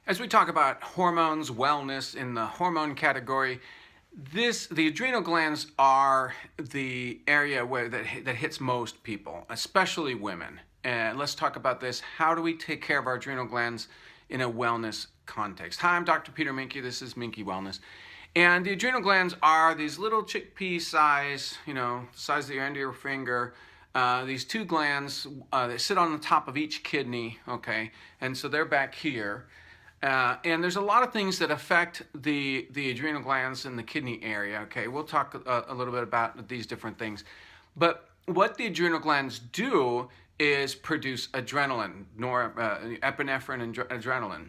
As we talk about hormones, wellness in the hormone category, the adrenal glands are the area that hits most people, especially women. And let's talk about this. How do we take care of our adrenal glands in a wellness context? Hi, I'm Dr. Peter Minke. This is Minke Wellness. And the adrenal glands are these little chickpea size, size of the end of your finger. These two glands that sit on the top of each kidney, okay? And so they're back here. And there's a lot of things that affect the adrenal glands in the kidney area, okay? We'll talk a little bit about these different things. But what the adrenal glands do is produce adrenaline, epinephrine and adrenaline.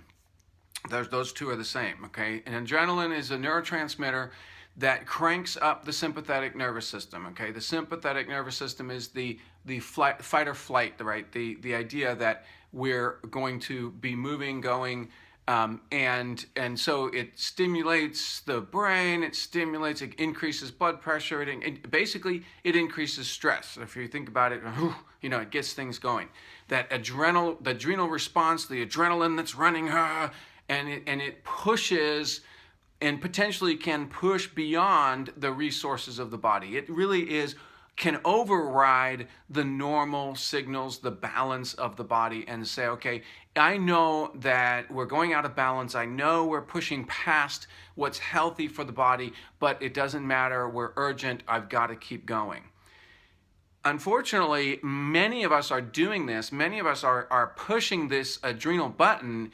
Those two are the same, okay? And adrenaline is a neurotransmitter that cranks up the sympathetic nervous system, okay? The sympathetic nervous system is the fight or flight, right? The idea that we're going to be moving, going, and so it stimulates the brain, it increases blood pressure, basically it increases stress. If you think about it, it gets things going. The adrenal response, the adrenaline that's running, and it pushes and potentially can push beyond the resources of the body. It really can override the normal signals, the balance of the body, and say, okay, I know that we're going out of balance. I know we're pushing past what's healthy for the body, but it doesn't matter. We're urgent. I've got to keep going. Unfortunately, many of us are doing this. Many of us are pushing this adrenal button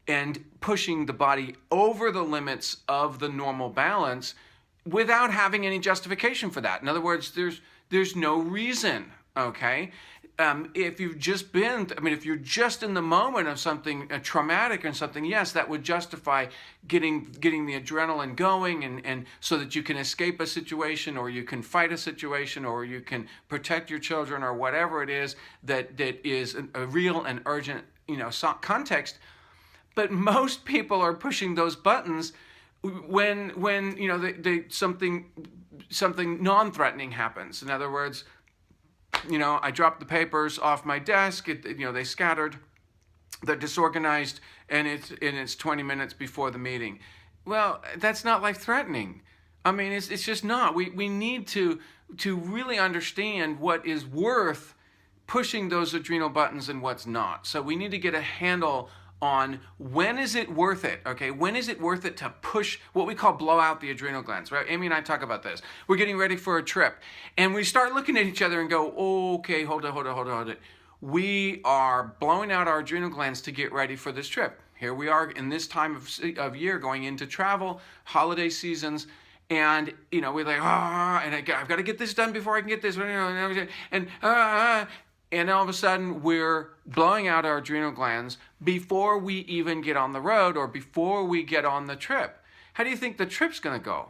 and pushing the body over the limits of the normal balance without having any justification for that. In other words, there's no reason, okay? If you're just in the moment of something traumatic or something, yes, that would justify getting the adrenaline going and so that you can escape a situation or you can fight a situation or you can protect your children or whatever it is that is a real and urgent, context. But most people are pushing those buttons when something non-threatening happens. In other words, I dropped the papers off my desk. They scattered, they're disorganized, and it's 20 minutes before the meeting. Well, that's not life-threatening. I mean, it's just not. We need to really understand what is worth pushing those adrenal buttons and what's not. So we need to get a handle on when is it worth it, okay? When is it worth it to push what we call blow out the adrenal glands, right? Amy and I talk about this. We're getting ready for a trip, and we start looking at each other and go, okay, hold it. We are blowing out our adrenal glands to get ready for this trip. Here we are in this time of year going into travel, holiday seasons, and, we're like, and I've got to get this done before I can get this, and all of a sudden, we're blowing out our adrenal glands before we even get on the road or before we get on the trip. How do you think the trip's going to go?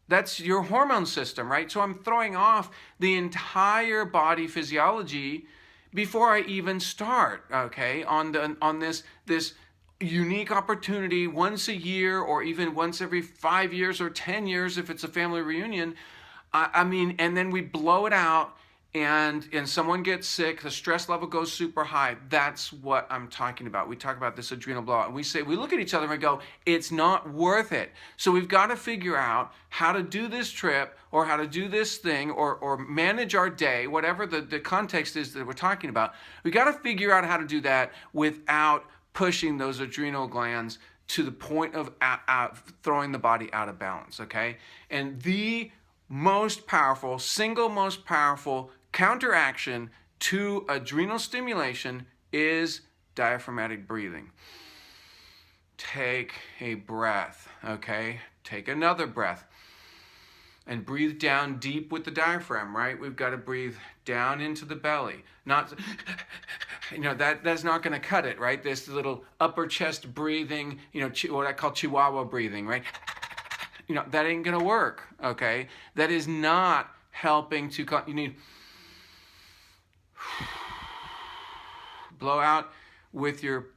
That's your hormone system, right? So I'm throwing off the entire body physiology before I even start, okay, on this unique opportunity once a year or even once every 5 years or 10 years if it's a family reunion. And then we blow it out. And someone gets sick, the stress level goes super high. That's what I'm talking about. We talk about this adrenal blowout. And we look at each other and we go, it's not worth it. So we've got to figure out how to do this trip or how to do this thing or manage our day, whatever the context is that we're talking about. We've got to figure out how to do that without pushing those adrenal glands to the point of throwing the body out of balance, okay? And the single most powerful counteraction to adrenal stimulation is diaphragmatic breathing. Take a breath, okay? Take another breath and breathe down deep with the diaphragm, right? We've got to breathe down into the belly. Not, that's not going to cut it, right? This little upper chest breathing, what I call Chihuahua breathing, right? That ain't going to work, okay? That is not helping you need blow out with your,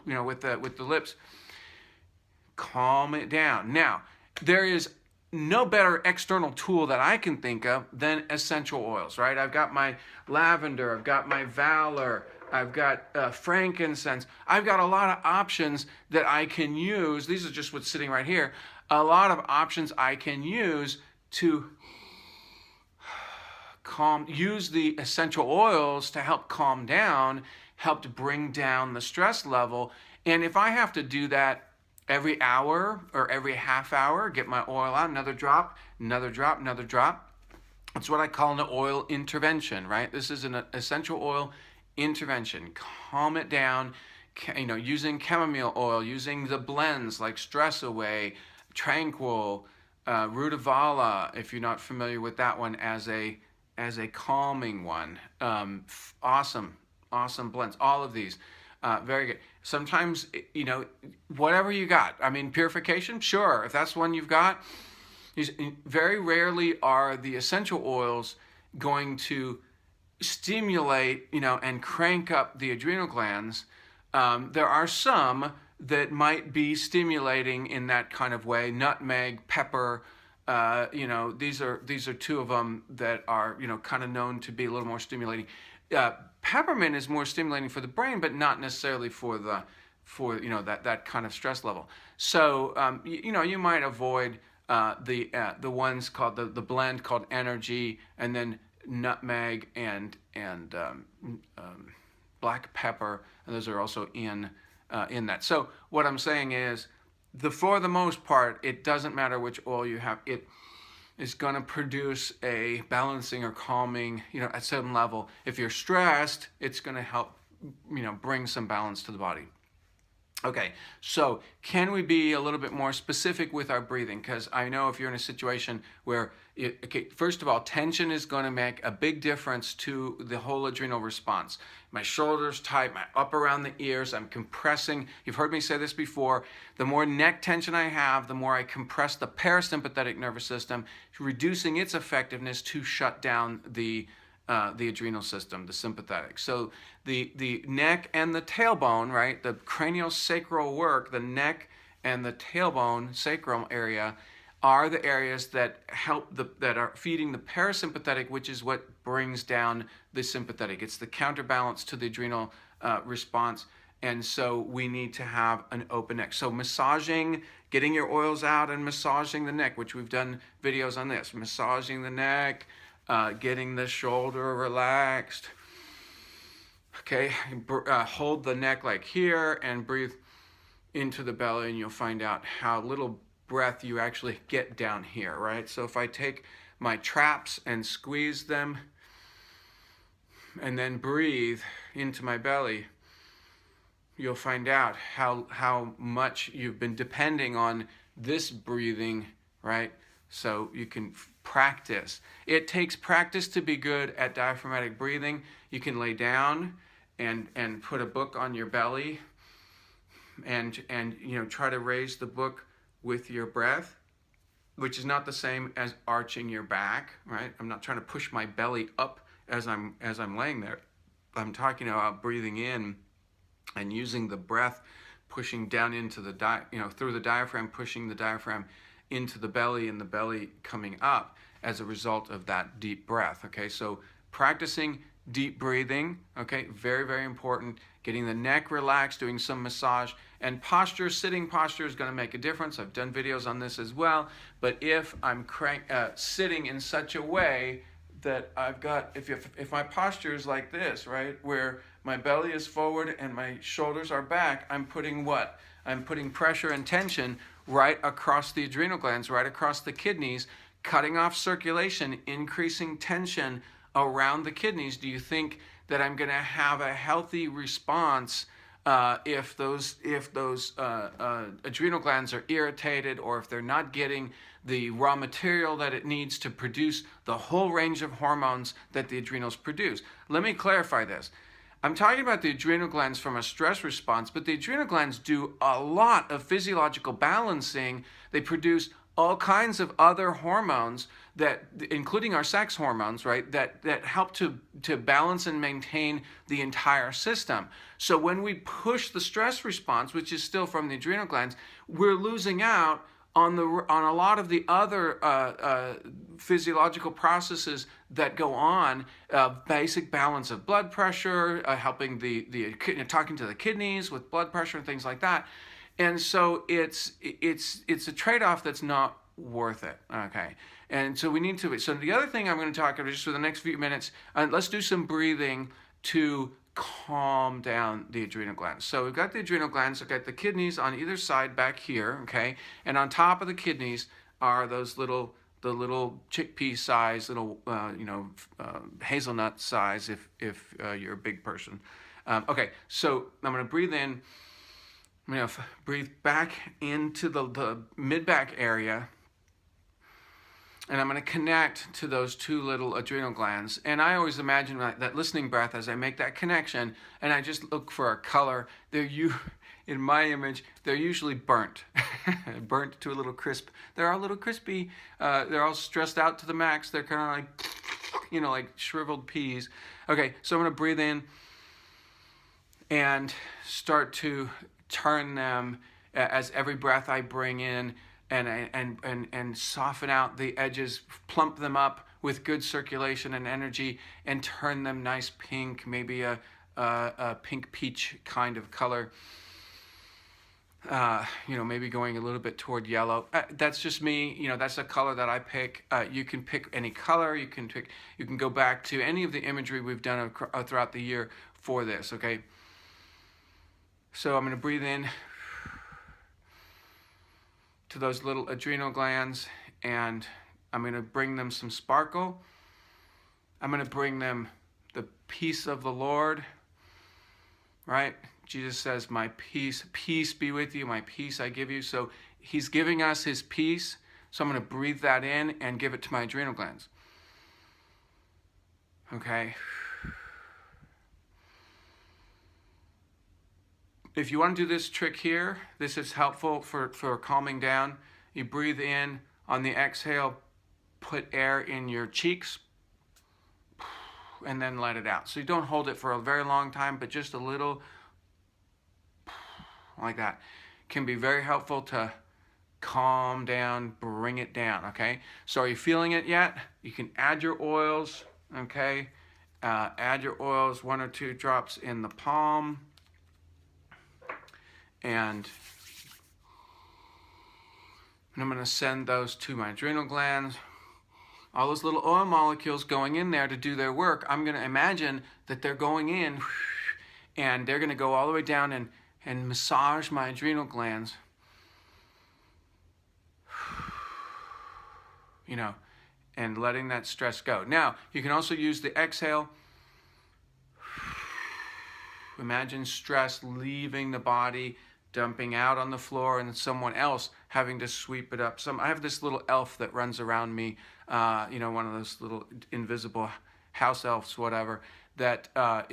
with the lips. Calm it down. Now, there is no better external tool that I can think of than essential oils, right? I've got my lavender, I've got my Valor, I've got frankincense. I've got a lot of options that I can use. These are just what's sitting right here. A lot of options I can use to use the essential oils to help calm down, help to bring down the stress level. And if I have to do that every hour or every half hour, get my oil out, another drop, another drop, another drop, it's what I call an oil intervention, right? This is an essential oil intervention. Calm it down, using chamomile oil, using the blends like Stress Away, Tranquil, RutaVaLa, if you're not familiar with that one, as a calming one. Awesome blends. All of these, very good. Sometimes, whatever you got. I mean, purification, sure. If that's one you've got, very rarely are the essential oils going to stimulate, and crank up the adrenal glands. There are some that might be stimulating in that kind of way. Nutmeg, pepper, these are two of them that are, kind of known to be a little more stimulating. Peppermint is more stimulating for the brain, but not necessarily for that kind of stress level. So, you might avoid the ones called the blend called Energy, and then nutmeg and black pepper, and those are also in that. So what I'm saying is, for the most part, it doesn't matter which oil you have. It is going to produce a balancing or calming, at some level. If you're stressed, it's going to help, bring some balance to the body. Okay, so can we be a little bit more specific with our breathing? Because I know if you're in a situation where, first of all, tension is going to make a big difference to the whole adrenal response. My shoulders tight, my up around the ears, I'm compressing. You've heard me say this before. The more neck tension I have, the more I compress the parasympathetic nervous system, reducing its effectiveness to shut down the adrenal system, the sympathetic. So the neck and the tailbone, right? The craniosacral work, the neck and the tailbone, sacrum area, are the areas that that are feeding the parasympathetic, which is what brings down the sympathetic. It's the counterbalance to the adrenal response. And so we need to have an open neck. So massaging, getting your oils out and massaging the neck, which we've done videos on this, massaging the neck, getting the shoulder relaxed. Okay, hold the neck like here and breathe into the belly, and you'll find out how little breath you actually get down here, right? So if I take my traps and squeeze them and then breathe into my belly, you'll find out how much you've been depending on this breathing, right? So you can practice. It takes practice to be good at diaphragmatic breathing. You can lay down and put a book on your belly and try to raise the book with your breath, which is not the same as arching your back, right? I'm not trying to push my belly up as I'm laying there. I'm talking about breathing in and using the breath, pushing down into the through the diaphragm, pushing the diaphragm into the belly, and the belly coming up as a result of that deep breath. Okay, so practicing deep breathing, okay, very, very important. Getting the neck relaxed, doing some massage, and posture, sitting posture is going to make a difference. I've done videos on this as well. But if I'm sitting in such a way that I've got, if my posture is like this, right, where my belly is forward and my shoulders are back, I'm putting what? I'm putting pressure and tension right across the adrenal glands, right across the kidneys, cutting off circulation, increasing tension around the kidneys. Do you think that I'm going to have a healthy response if those adrenal glands are irritated, or if they're not getting the raw material that it needs to produce the whole range of hormones that the adrenals produce? Let me clarify this. I'm talking about the adrenal glands from a stress response, but the adrenal glands do a lot of physiological balancing. They produce all kinds of other hormones, that, including our sex hormones, right, that help to balance and maintain the entire system. So when we push the stress response, which is still from the adrenal glands, we're losing out on a lot of the other physiological processes that go on, basic balance of blood pressure, helping talking to the kidneys with blood pressure and things like that. And so it's a trade-off that's not worth it. Okay. And so we need to. So the other thing I'm going to talk about just for the next few minutes, let's do some breathing to calm down the adrenal glands. So we've got the adrenal glands, we've got the kidneys on either side back here, okay? And on top of the kidneys are the little chickpea size, little, hazelnut size if you're a big person. Okay, so I'm going to breathe in. I'm going to breathe back into the mid-back area. And I'm going to connect to those two little adrenal glands. And I always imagine that listening breath as I make that connection, and I just look for a color. In my image, they're usually burnt, burnt to a little crisp. They're all a little crispy. They're all stressed out to the max. They're kind of like shriveled peas. Okay, so I'm going to breathe in and start to turn them as every breath I bring in, and soften out the edges, plump them up with good circulation and energy, and turn them nice pink, maybe a pink peach kind of color. Maybe going a little bit toward yellow. That's just me. That's a color that I pick. You can pick any color. You can go back to any of the imagery we've done throughout the year for this. Okay. So I'm going to breathe in to those little adrenal glands, and I'm going to bring them some sparkle. I'm going to bring them the peace of the Lord, right? Jesus says, my peace be with you, my peace I give you. So he's giving us his peace. So I'm going to breathe that in and give it to my adrenal glands. Okay. If you want to do this trick here, this is helpful for calming down. You breathe in, on the exhale, put air in your cheeks, and then let it out. So you don't hold it for a very long time, but just a little, like that. Can be very helpful to calm down, bring it down, okay? So are you feeling it yet? You can add your oils, okay? Add your oils, 1 or 2 drops in the palm. And I'm going to send those to my adrenal glands. All those little oil molecules going in there to do their work, I'm going to imagine that they're going in and they're going to go all the way down and massage my adrenal glands. And letting that stress go. Now, you can also use the exhale. Imagine stress leaving the body, dumping out on the floor, and someone else having to sweep it up. I have this little elf that runs around me, one of those little invisible house elves, whatever, that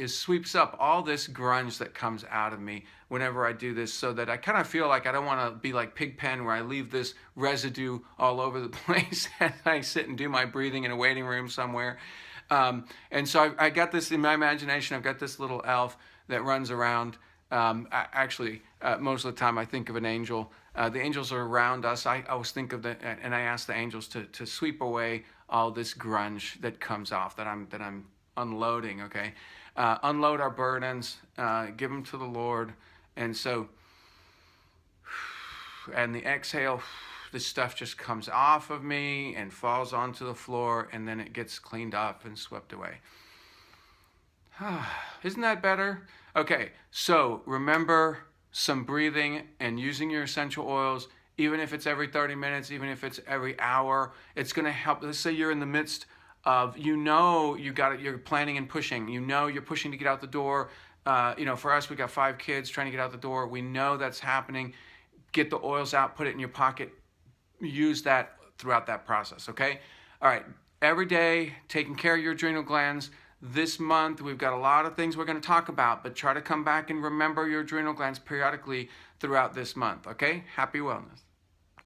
sweeps up all this grunge that comes out of me whenever I do this, so that I kind of feel like I don't want to be like Pigpen, where I leave this residue all over the place as I sit and do my breathing in a waiting room somewhere. And so I got this in my imagination. I've got this little elf that runs around. Most of the time I think of an angel. The angels are around us. I always think of and I ask the angels to sweep away all this grunge that comes off, that I'm unloading, okay? Unload our burdens, give them to the Lord. And so, and the exhale, this stuff just comes off of me and falls onto the floor, and then it gets cleaned up and swept away. Isn't that better? Okay, so remember some breathing and using your essential oils, even if it's every 30 minutes, even if it's every hour. It's going to help. Let's say you're in the midst of, you're planning and pushing. You're pushing to get out the door. For us, we got 5 kids trying to get out the door. We know that's happening. Get the oils out, put it in your pocket. Use that throughout that process, okay? All right, every day, taking care of your adrenal glands. This month, we've got a lot of things we're going to talk about, but try to come back and remember your adrenal glands periodically throughout this month, okay? Happy wellness.